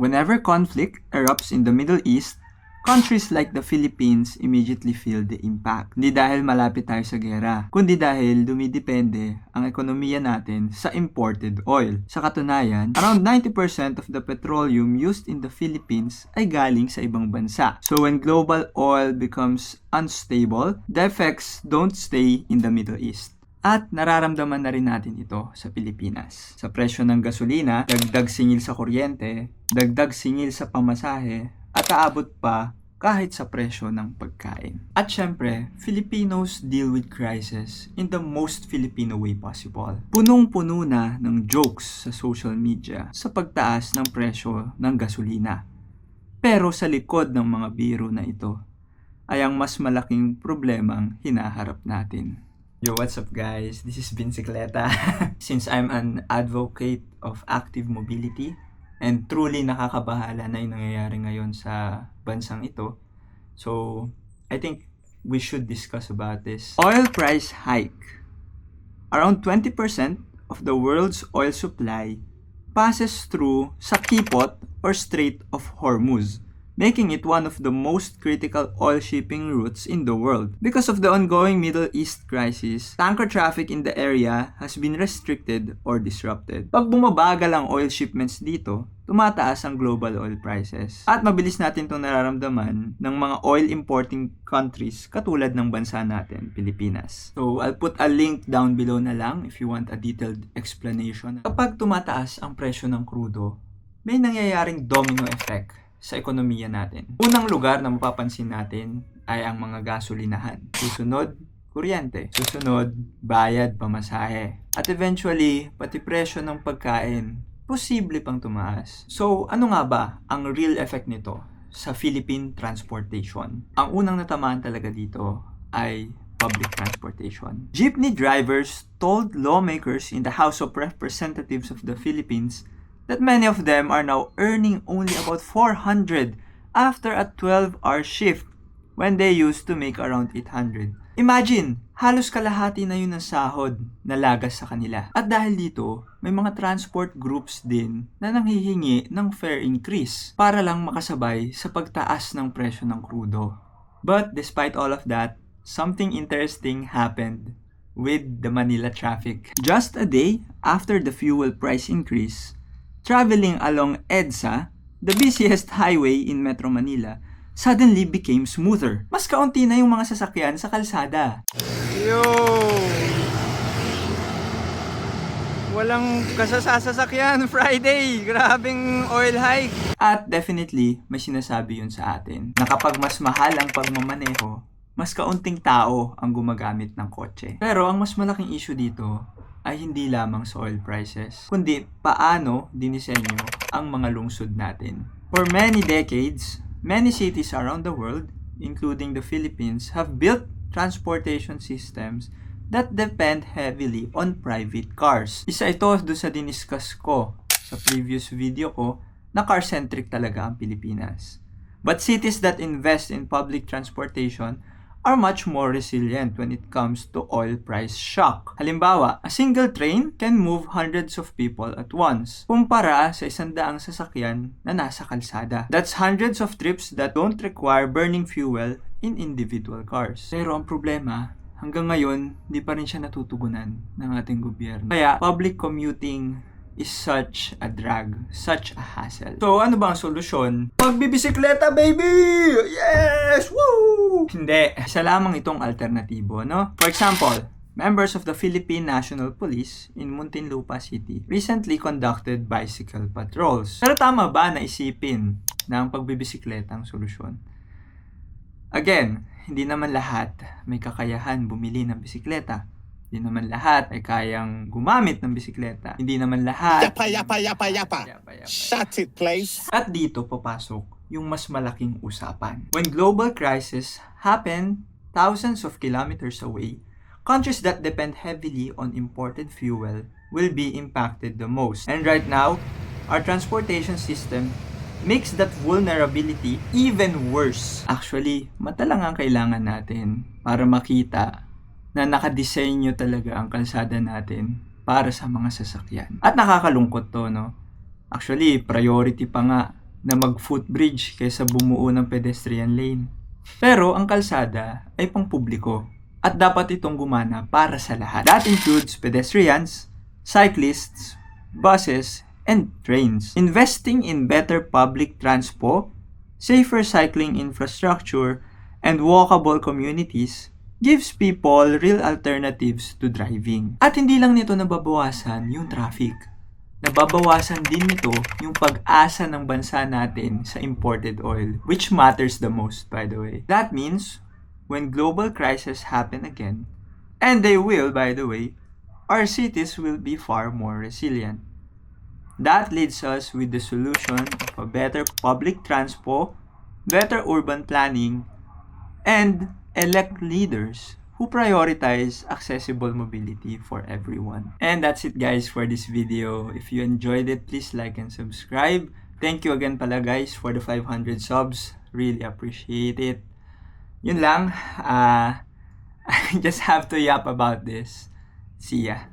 Whenever conflict erupts in the Middle East, countries like the Philippines immediately feel the impact. Hindi dahil malapit tayo sa gera, kundi dahil dumidepende ang ekonomiya natin sa imported oil. Sa katunayan, around 90% of the petroleum used in the Philippines ay galing sa ibang bansa. So when global oil becomes unstable, the effects don't stay in the Middle East. At nararamdaman na rin natin ito sa Pilipinas. Sa presyo ng gasolina, dagdag singil sa kuryente, dagdag singil sa pamasahe, at aabot pa kahit sa presyo ng pagkain. At syempre, Filipinos deal with crisis in the most Filipino way possible. Punong-puno na ng jokes sa social media sa pagtaas ng presyo ng gasolina. Pero sa likod ng mga biro na ito, ay ang mas malaking problemang hinaharap natin. Yo, what's up guys? This is Vincicleta. Since I'm an advocate of active mobility and truly nakakabahala na yung nangyayari ngayon sa bansang ito, so I think we should discuss about this. Oil price hike. Around 20% of the world's oil supply passes through sa Kipot or Strait of Hormuz, making it one of the most critical oil shipping routes in the world. Because of the ongoing Middle East crisis, tanker traffic in the area has been restricted or disrupted. Pag bumabagal ang oil shipments dito, tumataas ang global oil prices. At mabilis natin itong nararamdaman ng mga oil importing countries katulad ng bansa natin, Pilipinas. So, I'll put a link down below na lang if you want a detailed explanation. Kapag tumataas ang presyo ng krudo, may nangyayaring domino effect sa ekonomiya natin. Unang lugar na mapapansin natin ay ang mga gasolinahan. Susunod, kuryente. Susunod, bayad, pamasahe. At eventually, pati presyo ng pagkain, posible pang tumaas. So, ano nga ba ang real effect nito sa Philippine transportation? Ang unang natamaan talaga dito ay public transportation. Jeepney drivers told lawmakers in the House of Representatives of the Philippines that many of them are now earning only about 400 after a 12-hour shift when they used to make around 800. Imagine, halos kalahati na yun ng sahod na lagas sa kanila. At dahil dito, may mga transport groups din na nanghihingi ng fare increase para lang makasabay sa pagtaas ng presyo ng krudo. But despite all of that, something interesting happened with the Manila traffic. Just a day after the fuel price increase, traveling along EDSA, the busiest highway in Metro Manila, suddenly became smoother. Mas kaunti na yung mga sasakyan sa kalsada. Yo! Walang kasasasakyan Friday! Grabing oil hike! At definitely, may sinasabi yun sa atin na kapag mas mahal ang pagmamaneho, mas kaunting tao ang gumagamit ng kotse. Pero ang mas malaking issue dito ay hindi lamang sa oil prices, kundi paano dinisenyo ang mga lungsod natin. For many decades, many cities around the world, including the Philippines, have built transportation systems that depend heavily on private cars. Isa ito doon sa diniscuss ko sa previous video ko na car-centric talaga ang Pilipinas. But cities that invest in public transportation are much more resilient when it comes to oil price shock. Halimbawa, a single train can move hundreds of people at once, kumpara sa 100 sasakyan na nasa kalsada. That's hundreds of trips that don't require burning fuel in individual cars. Pero ang problema, hanggang ngayon, di pa rin siya natutugunan ng ating gobyerno. Kaya, public commuting is such a drag, such a hassle. So, ano ba ang solusyon? Magbibisikleta, baby! Yes! Woo! Hindi. Isa lamang itong alternatibo, no? For example, members of the Philippine National Police in Muntinlupa City recently conducted bicycle patrols. Pero tama ba na isipin na ang pagbibisikleta ang solusyon? Again, hindi naman lahat may kakayahan bumili ng bisikleta. Hindi naman lahat ay kayang gumamit ng bisikleta. Hindi naman lahat... Yapa. Shut it, please. At dito papasok yung mas malaking usapan. When global crisis happen thousands of kilometers away, countries that depend heavily on imported fuel will be impacted the most. And right now, our transportation system makes that vulnerability even worse. Actually, mata lang ang kailangan natin para makita na nakadesenyo talaga ang kalsada natin para sa mga sasakyan. At nakakalungkot to, no? Actually, priority pa nga na mag-footbridge kaysa bumuo ng pedestrian lane. Pero ang kalsada ay pangpubliko at dapat itong gumana para sa lahat. That includes pedestrians, cyclists, buses, and trains. Investing in better public transport, safer cycling infrastructure, and walkable communities gives people real alternatives to driving. At hindi lang nito nababawasan yung traffic. Nababawasan din nito yung pag-asa ng bansa natin sa imported oil, which matters the most, by the way. That means, when global crises happen again, and they will, by the way, our cities will be far more resilient. That leads us with the solution of a better public transport, better urban planning, and elect leaders who prioritize accessible mobility for everyone. And that's it guys for this video. If you enjoyed it, please like and subscribe. Thank you again pala guys for the 500 subs. Really appreciate it. Yun lang. I just have to yap about this. See ya.